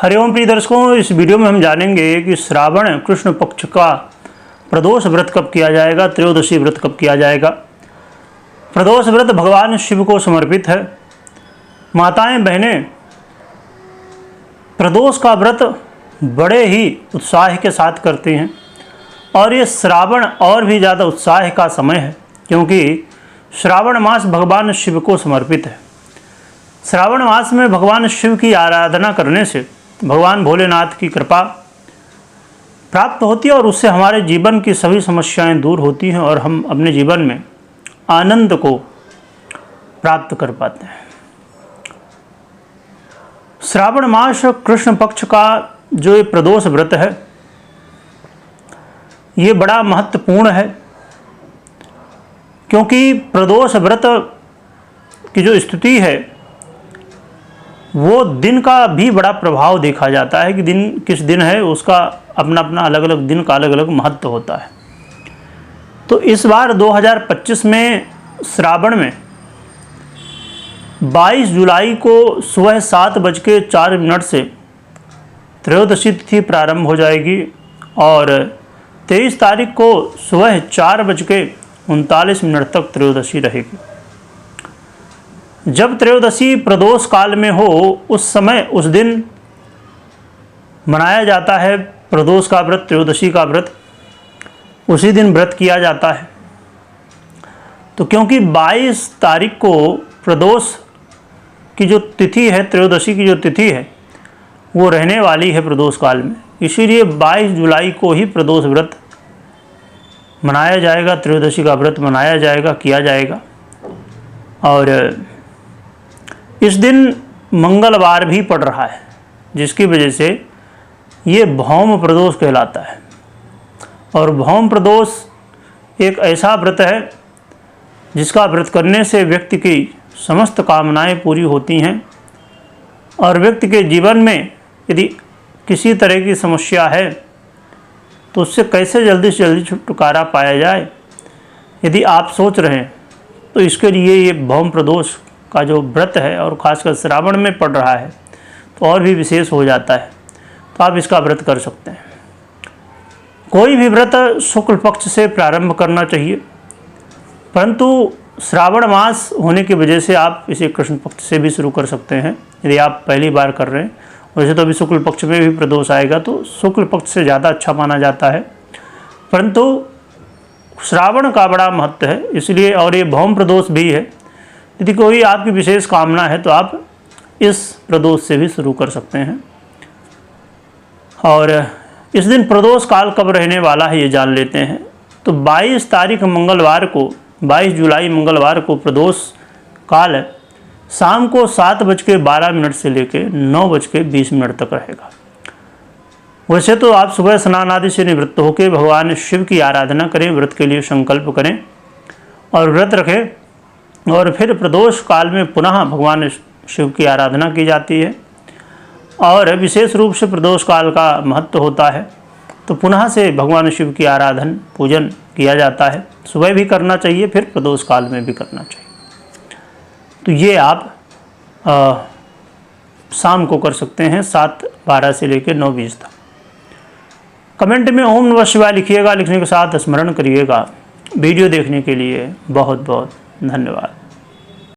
हरिओम प्रिय दर्शकों, इस वीडियो में हम जानेंगे कि श्रावण कृष्ण पक्ष का प्रदोष व्रत कब किया जाएगा, त्रयोदशी व्रत कब किया जाएगा। प्रदोष व्रत भगवान शिव को समर्पित है। माताएं बहनें प्रदोष का व्रत बड़े ही उत्साह के साथ करती हैं और ये श्रावण और भी ज़्यादा उत्साह का समय है, क्योंकि श्रावण मास भगवान शिव को समर्पित है। श्रावण मास में भगवान शिव की आराधना करने से भगवान भोलेनाथ की कृपा प्राप्त होती है और उससे हमारे जीवन की सभी समस्याएं दूर होती हैं और हम अपने जीवन में आनंद को प्राप्त कर पाते हैं। श्रावण मास कृष्ण पक्ष का जो ये प्रदोष व्रत है, ये बड़ा महत्वपूर्ण है, क्योंकि प्रदोष व्रत की जो स्थिति है वो दिन का भी बड़ा प्रभाव देखा जाता है कि दिन किस दिन है, उसका अपना अपना अलग अलग दिन का अलग अलग महत्व होता है। तो इस बार 2025 में श्रावण में 22 जुलाई को सुबह 7:04 से त्रयोदशी तिथि प्रारंभ हो जाएगी और 23 तारीख को सुबह 4:39 तक त्रयोदशी रहेगी। जब त्रयोदशी प्रदोष काल में हो उस समय उस दिन मनाया जाता है प्रदोष का व्रत, त्रयोदशी का व्रत उसी दिन व्रत किया जाता है। तो क्योंकि 22 तारीख को प्रदोष की जो तिथि है, त्रयोदशी की जो तिथि है, वो रहने वाली है प्रदोष काल में, इसीलिए 22 जुलाई को ही प्रदोष व्रत मनाया जाएगा, त्रयोदशी का व्रत मनाया जाएगा, किया जाएगा। और इस दिन मंगलवार भी पड़ रहा है, जिसकी वजह से ये भौम प्रदोष कहलाता है। और भौम प्रदोष एक ऐसा व्रत है जिसका व्रत करने से व्यक्ति की समस्त कामनाएं पूरी होती हैं और व्यक्ति के जीवन में यदि किसी तरह की समस्या है तो उससे कैसे जल्दी से जल्दी छुटकारा पाया जाए, यदि आप सोच रहे हैं तो इसके लिए ये भौम प्रदोष का जो व्रत है और ख़ासकर श्रावण में पड़ रहा है तो और भी विशेष हो जाता है। तो आप इसका व्रत कर सकते हैं। कोई भी व्रत शुक्ल पक्ष से प्रारंभ करना चाहिए, परंतु श्रावण मास होने की वजह से आप इसे कृष्ण पक्ष से भी शुरू कर सकते हैं यदि आप पहली बार कर रहे हैं। वैसे तो अभी शुक्ल पक्ष में भी प्रदोष आएगा तो शुक्ल पक्ष से ज़्यादा अच्छा माना जाता है, परंतु श्रावण का बड़ा महत्व है इसलिए, और ये भौम प्रदोष भी है। यदि कोई आपकी विशेष कामना है तो आप इस प्रदोष से भी शुरू कर सकते हैं। और इस दिन प्रदोष काल कब रहने वाला है ये जान लेते हैं। तो 22 तारीख मंगलवार को, 22 जुलाई मंगलवार को प्रदोष काल शाम को 7:12 से लेकर 9:20 तक रहेगा। वैसे तो आप सुबह स्नान आदि से निवृत्त होकर भगवान शिव की आराधना करें, व्रत के लिए संकल्प करें और व्रत रखें, और फिर प्रदोष काल में पुनः भगवान शिव की आराधना की जाती है। और विशेष रूप से प्रदोष काल का महत्व होता है तो पुनः से भगवान शिव की आराधन पूजन किया जाता है। सुबह भी करना चाहिए, फिर प्रदोष काल में भी करना चाहिए। तो ये आप शाम को कर सकते हैं 7:12 से लेकर 9:20 तक। कमेंट में ओम नमः शिवाय लिखिएगा, लिखने के साथ स्मरण करिएगा। वीडियो देखने के लिए बहुत बहुत धन्यवाद।